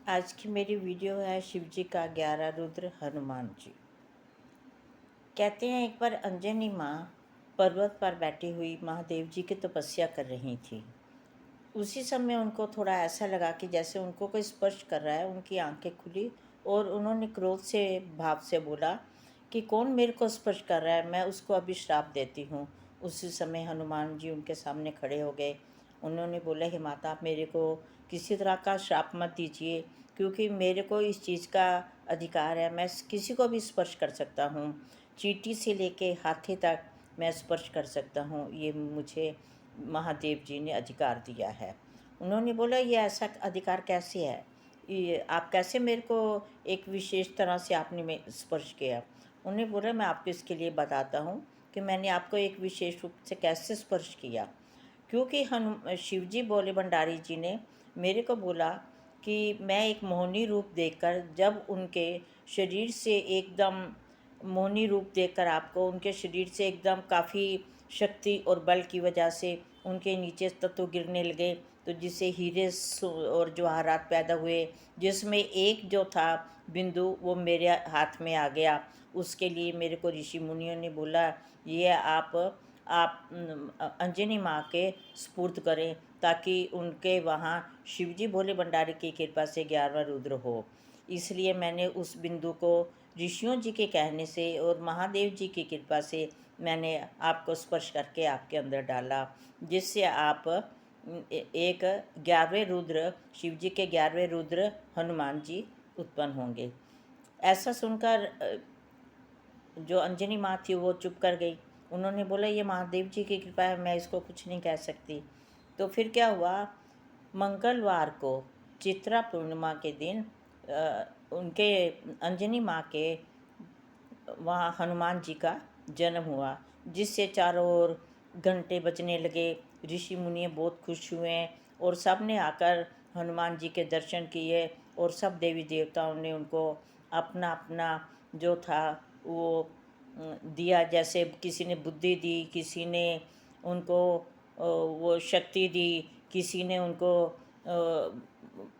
आज की मेरी वीडियो है शिव जी का 11 रुद्र हनुमान जी। कहते हैं एक बार अंजनी माँ पर्वत पर बैठी हुई महादेव जी की तपस्या कर रही थी। उसी समय उनको थोड़ा ऐसा लगा कि जैसे उनको कोई स्पर्श कर रहा है। उनकी आंखें खुली और उन्होंने क्रोध से भाव से बोला कि कौन मेरे को स्पर्श कर रहा है, मैं उसको अभी श्राप देती हूँ। उसी समय हनुमान जी उनके सामने खड़े हो गए। उन्होंने बोला, हे माता, आप मेरे को किसी तरह का श्राप मत दीजिए, क्योंकि मेरे को इस चीज़ का अधिकार है। मैं किसी को भी स्पर्श कर सकता हूँ, चींटी से लेके हाथी तक मैं स्पर्श कर सकता हूँ। ये मुझे महादेव जी ने अधिकार दिया है। उन्होंने बोला, ये ऐसा अधिकार कैसे है? ये आप कैसे मेरे को एक विशेष तरह से आपने में स्पर्श किया? उन्होंने बोला, मैं आपको इसके लिए बताता हूँ कि मैंने आपको एक विशेष रूप से कैसे स्पर्श किया। क्योंकि हनु शिव जी बोले, भंडारी जी ने मेरे को बोला कि मैं एक मोहिनी रूप देखकर, जब उनके शरीर से एकदम मोहिनी रूप देखकर आपको उनके शरीर से एकदम काफ़ी शक्ति और बल की वजह से उनके नीचे तत्व गिरने लगे, तो जिससे हीरे और जवाहरात पैदा हुए, जिसमें एक जो था बिंदु वो मेरे हाथ में आ गया। उसके लिए मेरे को ऋषि मुनियों ने बोला, ये आप अंजनी माँ के स्पुर्द करें, ताकि उनके वहाँ शिवजी भोले भंडारी की कृपा से 11वां रुद्र हो। इसलिए मैंने उस बिंदु को ऋषियों जी के कहने से और महादेव जी की कृपा से मैंने आपको स्पर्श करके आपके अंदर डाला, जिससे आप एक 11वें रुद्र, शिव जी के 11वें रुद्र हनुमान जी उत्पन्न होंगे। ऐसा सुनकर जो अंजनी माँ थी वो चुप कर गई। उन्होंने बोला, ये महादेव जी की कृपा है, मैं इसको कुछ नहीं कह सकती। तो फिर क्या हुआ, मंगलवार को चित्रा पूर्णिमा के दिन उनके अंजनी माँ के वहाँ हनुमान जी का जन्म हुआ, जिससे चारों ओर घंटे बजने लगे। ऋषि मुनि बहुत खुश हुए और सब ने आकर हनुमान जी के दर्शन किए, और सब देवी देवताओं ने उनको अपना अपना जो था वो दिया। जैसे किसी ने बुद्धि दी, किसी ने उनको वो शक्ति दी, किसी ने उनको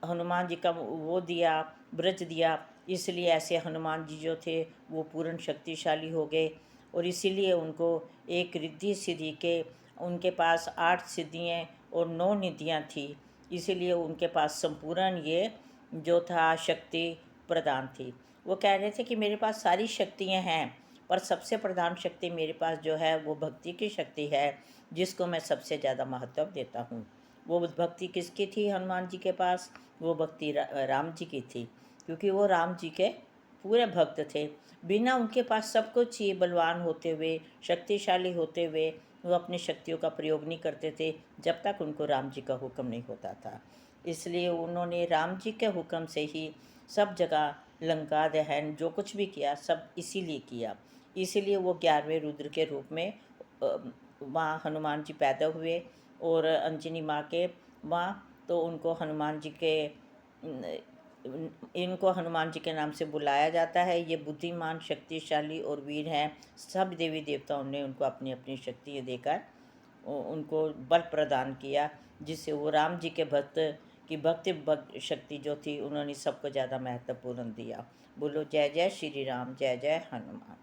हनुमान जी का वो दिया, ब्रज दिया। इसलिए ऐसे हनुमान जी जो थे वो पूर्ण शक्तिशाली हो गए, और इसीलिए उनको एक रिद्धि सिद्धि के, उनके पास 8 सिद्धियाँ और 9 निधियाँ थी। इसीलिए उनके पास संपूर्ण ये जो था शक्ति प्रदान थी। वो कह रहे थे कि मेरे पास सारी शक्तियाँ हैं, पर सबसे प्रधान शक्ति मेरे पास जो है वो भक्ति की शक्ति है, जिसको मैं सबसे ज़्यादा महत्व देता हूँ। वो भक्ति किसकी थी हनुमान जी के पास? वो भक्ति राम जी की थी, क्योंकि वो राम जी के पूरे भक्त थे। बिना उनके पास सब कुछ ही बलवान होते हुए, शक्तिशाली होते हुए, वो अपनी शक्तियों का प्रयोग नहीं करते थे जब तक उनको राम जी का हुक्म नहीं होता था। इसलिए उन्होंने राम जी के हुक्म से ही सब जगह लंका दहन जो कुछ भी किया, सब इसीलिए किया। इसीलिए वो 11वें रुद्र के रूप में वहाँ हनुमान जी पैदा हुए, और अंजनी माँ के वहाँ तो उनको हनुमान जी के इनको हनुमान जी के नाम से बुलाया जाता है। ये बुद्धिमान, शक्तिशाली और वीर हैं। सब देवी देवताओं ने उनको अपनी अपनी शक्ति देकर उनको बल प्रदान किया, जिससे वो राम जी के भक्त की भक्ति शक्ति जो थी उन्होंने सबको ज़्यादा महत्वपूर्ण दिया। बोलो जय जय श्री राम, जय जय हनुमान।